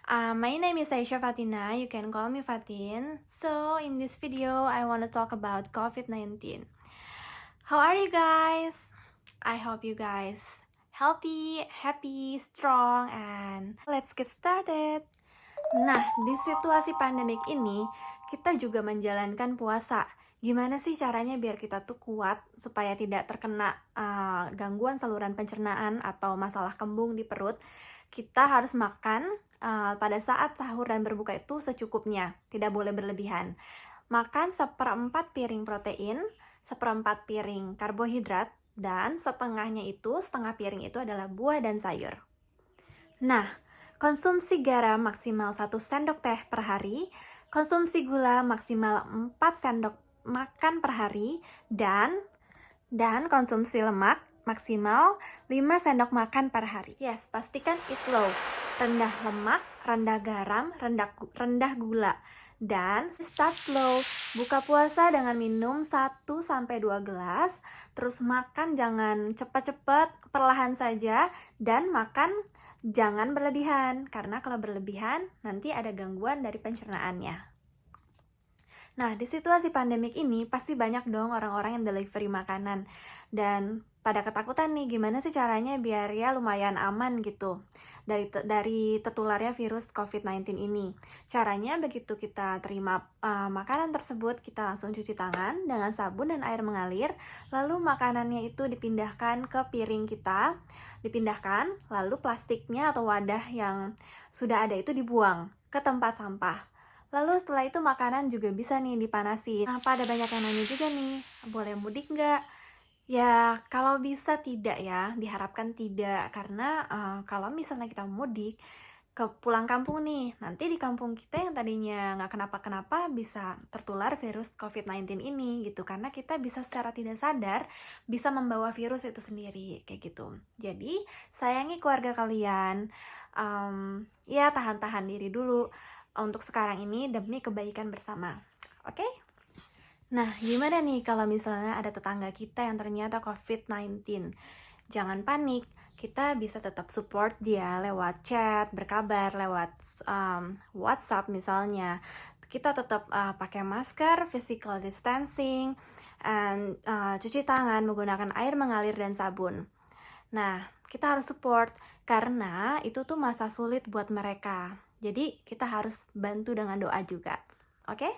My name is Aisha Fatina, you can call me Fatin. So, in this video, I want to talk about COVID-19. How are you guys? I hope you guys healthy, happy, strong, and let's get started. Nah, di situasi pandemik ini, kita juga menjalankan puasa. Gimana sih caranya biar kita tuh kuat supaya tidak terkena gangguan saluran pencernaan atau masalah kembung di perut? Kita harus makan pada saat sahur dan berbuka itu secukupnya, tidak boleh berlebihan. Makan seperempat piring protein, seperempat piring karbohidrat, dan setengah piring itu adalah buah dan sayur. Nah, konsumsi garam maksimal 1 sendok teh per hari, konsumsi gula maksimal 4 sendok makan per hari, dan konsumsi lemak maksimal 5 sendok makan per hari. Yes, pastikan eat low, rendah lemak, rendah garam, rendah gula. Dan start slow, buka puasa dengan minum 1-2 gelas, terus makan jangan cepat-cepat, perlahan saja, dan makan jangan berlebihan, karena kalau berlebihan nanti ada gangguan dari pencernaannya. Nah, di situasi pandemik ini pasti banyak dong orang-orang yang delivery makanan. Dan pada ketakutan nih, gimana sih caranya biar ya lumayan aman gitu dari tertularnya virus COVID-19 ini. Caranya begitu kita terima makanan tersebut, kita langsung cuci tangan dengan sabun dan air mengalir, lalu makanannya itu dipindahkan ke piring kita, lalu plastiknya atau wadah yang sudah ada itu dibuang ke tempat sampah. Lalu setelah itu makanan juga bisa nih dipanasin. Nah, pada banyak yang nanya juga nih, boleh mudik nggak? Ya, kalau bisa tidak ya, diharapkan tidak. Karena kalau misalnya kita mudik, ke pulang kampung nih, nanti di kampung kita yang tadinya nggak kenapa-kenapa bisa tertular virus COVID-19 ini gitu. Karena kita bisa secara tidak sadar bisa membawa virus itu sendiri, kayak gitu. Jadi, sayangi keluarga kalian, ya tahan-tahan diri dulu untuk sekarang ini demi kebaikan bersama. Oke? Nah, gimana nih kalau misalnya ada tetangga kita yang ternyata COVID-19? Jangan panik, kita bisa tetap support dia lewat chat, berkabar, lewat WhatsApp misalnya. Kita tetap pakai masker, physical distancing, and cuci tangan menggunakan air mengalir dan sabun. Nah, kita harus support karena itu tuh masa sulit buat mereka. Jadi kita harus bantu dengan doa juga. Oke?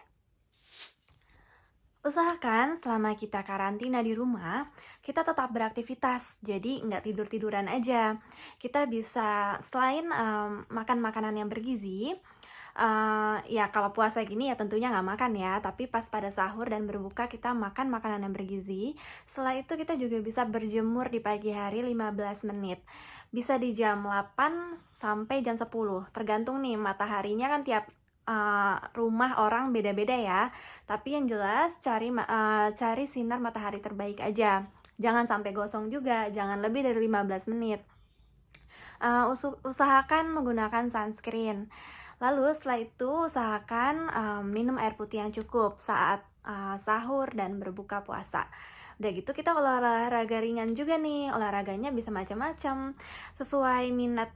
Usahakan selama kita karantina di rumah, kita tetap beraktivitas. Jadi nggak tidur-tiduran aja. Kita bisa selain makan makanan yang bergizi, ya kalau puasa gini ya tentunya nggak makan ya, tapi pas pada sahur dan berbuka kita makan makanan yang bergizi. Setelah itu kita juga bisa berjemur di pagi hari 15 menit. Bisa di jam 8 sampai jam 10, tergantung nih mataharinya kan tiap rumah orang beda-beda ya. Tapi yang jelas cari sinar matahari terbaik aja. Jangan sampai gosong juga, jangan lebih dari 15 menit. Usahakan menggunakan sunscreen. Lalu setelah itu usahakan minum air putih yang cukup saat sahur dan berbuka puasa. Udah gitu kita olahraga ringan juga nih. Olahraganya bisa macam-macam sesuai minat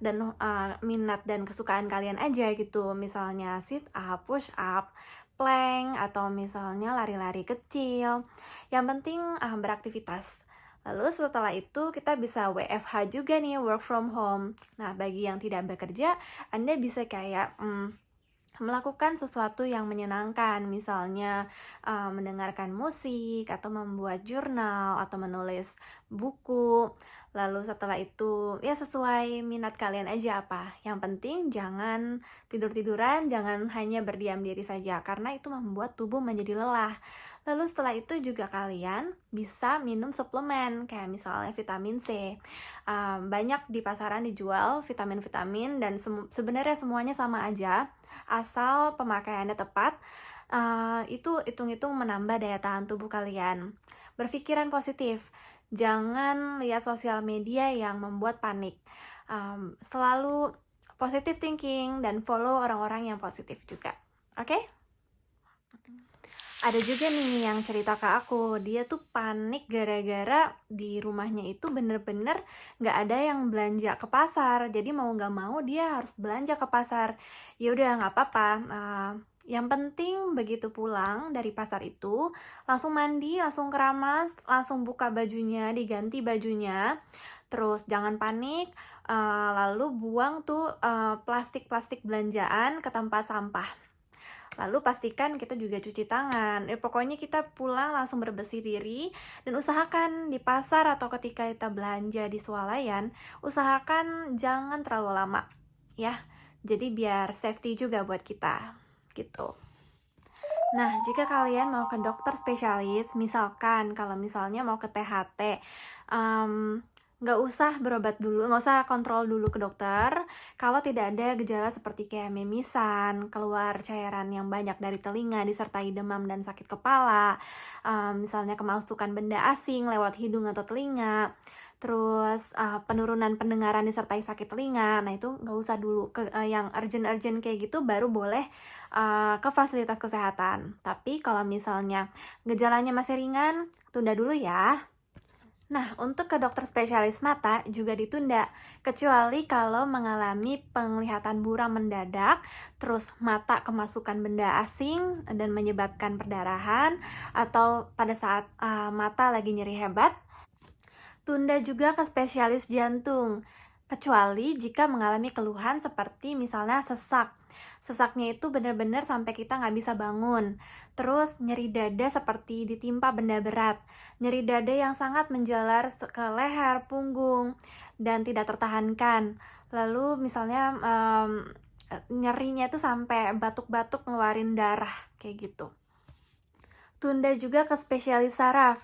dan kesukaan kalian aja gitu. Misalnya sit up, push up, plank, atau misalnya lari-lari kecil. Yang penting beraktivitas. Lalu setelah itu kita bisa WFH juga nih, work from home. Nah, bagi yang tidak bekerja, Anda bisa kayak melakukan sesuatu yang menyenangkan, misalnya mendengarkan musik, atau membuat jurnal, atau menulis buku. Lalu setelah itu, ya sesuai minat kalian aja apa. Yang penting jangan tidur-tiduran, jangan hanya berdiam diri saja, karena itu membuat tubuh menjadi lelah. Lalu setelah itu juga kalian bisa minum suplemen, kayak misalnya vitamin C. Banyak di pasaran dijual vitamin-vitamin, dan sebenarnya semuanya sama aja, asal pemakaiannya tepat. Itu hitung-hitung menambah daya tahan tubuh kalian. Berpikiran positif, jangan lihat sosial media yang membuat panik. Selalu positive thinking dan follow orang-orang yang positif juga. Oke? Ada juga nih yang cerita ke aku, dia tuh panik gara-gara di rumahnya itu bener-bener nggak ada yang belanja ke pasar. Jadi mau nggak mau dia harus belanja ke pasar. Ya udah nggak apa-apa. Yang penting begitu pulang dari pasar itu langsung mandi, langsung keramas, langsung buka bajunya, diganti bajunya. Terus jangan panik, lalu buang tuh plastik-plastik belanjaan ke tempat sampah. Lalu pastikan kita juga cuci tangan. Pokoknya kita pulang langsung bersih diri dan usahakan di pasar atau ketika kita belanja di swalayan, usahakan jangan terlalu lama ya. Jadi biar safety juga buat kita gitu. Nah, jika kalian mau ke dokter spesialis, misalkan kalau misalnya mau ke THT, nggak usah berobat dulu, nggak usah kontrol dulu ke dokter. Kalau tidak ada gejala seperti kayak mimisan, keluar cairan yang banyak dari telinga, disertai demam dan sakit kepala, misalnya kemasukan benda asing lewat hidung atau telinga, terus penurunan pendengaran disertai sakit telinga, nah itu nggak usah dulu. Yang urgent-urgent kayak gitu baru boleh ke fasilitas kesehatan. Tapi kalau misalnya gejalanya masih ringan, tunda dulu ya. Nah, untuk ke dokter spesialis mata juga ditunda, kecuali kalau mengalami penglihatan buram mendadak, terus mata kemasukan benda asing dan menyebabkan perdarahan, atau pada saat mata lagi nyeri hebat. Tunda juga ke spesialis jantung, kecuali jika mengalami keluhan seperti misalnya sesak. Sesaknya itu benar-benar sampai kita nggak bisa bangun. Terus nyeri dada seperti ditimpa benda berat. Nyeri dada yang sangat menjalar ke leher, punggung, dan tidak tertahankan. Lalu misalnya nyerinya itu sampai batuk-batuk ngeluarin darah, kayak gitu. Tunda juga ke spesialis saraf.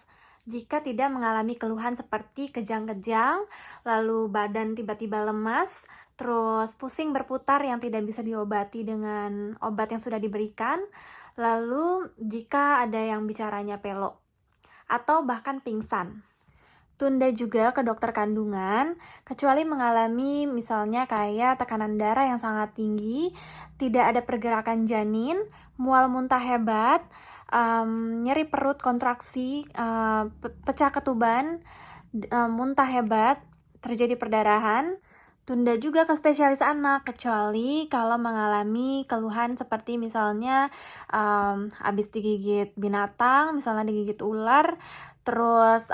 Jika tidak mengalami keluhan seperti kejang-kejang, lalu badan tiba-tiba lemas, terus pusing berputar yang tidak bisa diobati dengan obat yang sudah diberikan, lalu jika ada yang bicaranya pelok, atau bahkan pingsan. Tunda juga ke dokter kandungan, kecuali mengalami misalnya kayak tekanan darah yang sangat tinggi, tidak ada pergerakan janin, mual muntah hebat, nyeri perut kontraksi, pecah ketuban, muntah hebat, terjadi perdarahan. Tunda juga ke spesialis anak, kecuali kalau mengalami keluhan seperti misalnya habis digigit binatang, misalnya digigit ular, terus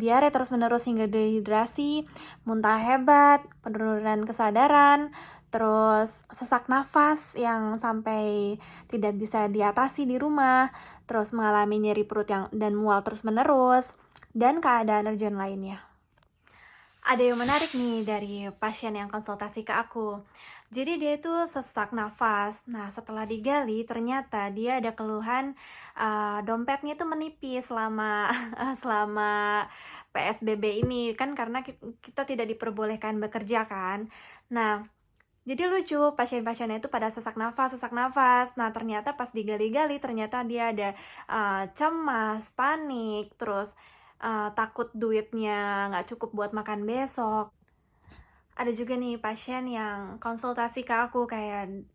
diare terus-menerus hingga dehidrasi, muntah hebat, penurunan kesadaran, terus sesak nafas yang sampai tidak bisa diatasi di rumah, terus mengalami nyeri perut dan mual terus-menerus, dan keadaan urgent lainnya. Ada yang menarik nih dari pasien yang konsultasi ke aku. Jadi dia itu sesak nafas. Nah, setelah digali ternyata dia ada keluhan dompetnya itu menipis selama selama PSBB ini kan, karena kita tidak diperbolehkan bekerja kan. Nah, jadi lucu, pasien-pasiennya itu pada sesak nafas. Nah, ternyata pas digali-gali, ternyata dia ada cemas, panik, terus takut duitnya nggak cukup buat makan besok. Ada juga nih pasien yang konsultasi ke aku kayak,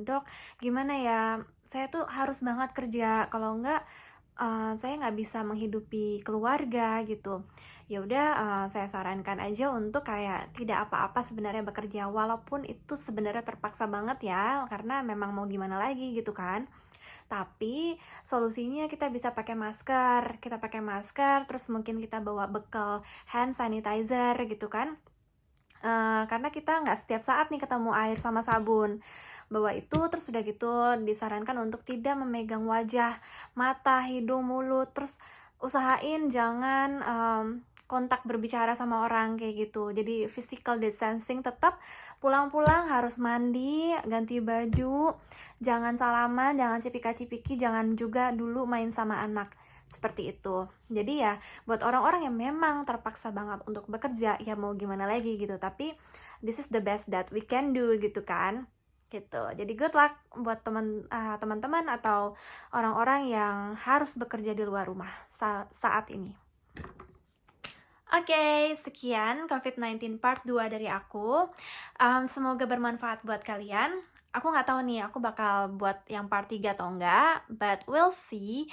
dok, gimana ya? Saya tuh harus banget kerja, kalau nggak saya nggak bisa menghidupi keluarga gitu. Ya udah, saya sarankan aja untuk kayak tidak apa-apa sebenarnya bekerja, walaupun itu sebenarnya terpaksa banget ya, karena memang mau gimana lagi gitu kan. Tapi solusinya kita bisa pakai masker, terus mungkin kita bawa bekal hand sanitizer gitu kan. Karena kita nggak setiap saat nih ketemu air sama sabun. Bawa itu, terus udah gitu disarankan untuk tidak memegang wajah, mata, hidung, mulut. Terus usahain jangan kontak berbicara sama orang kayak gitu. Jadi physical distancing tetap. Pulang-pulang harus mandi, ganti baju, jangan salaman, jangan cipika-cipiki, jangan juga dulu main sama anak. Seperti itu. Jadi ya buat orang-orang yang memang terpaksa banget untuk bekerja, ya mau gimana lagi gitu, tapi this is the best that we can do gitu kan, gitu. Jadi good luck buat teman-teman atau orang-orang yang harus bekerja di luar rumah saat ini. Oke, sekian COVID-19 part 2 dari aku. Semoga bermanfaat buat kalian. Aku nggak tahu nih, aku bakal buat yang part 3 atau enggak, but we'll see.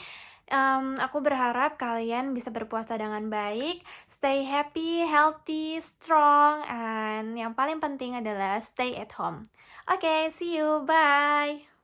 Aku berharap kalian bisa berpuasa dengan baik, stay happy, healthy, strong, and yang paling penting adalah stay at home. Oke, see you, bye!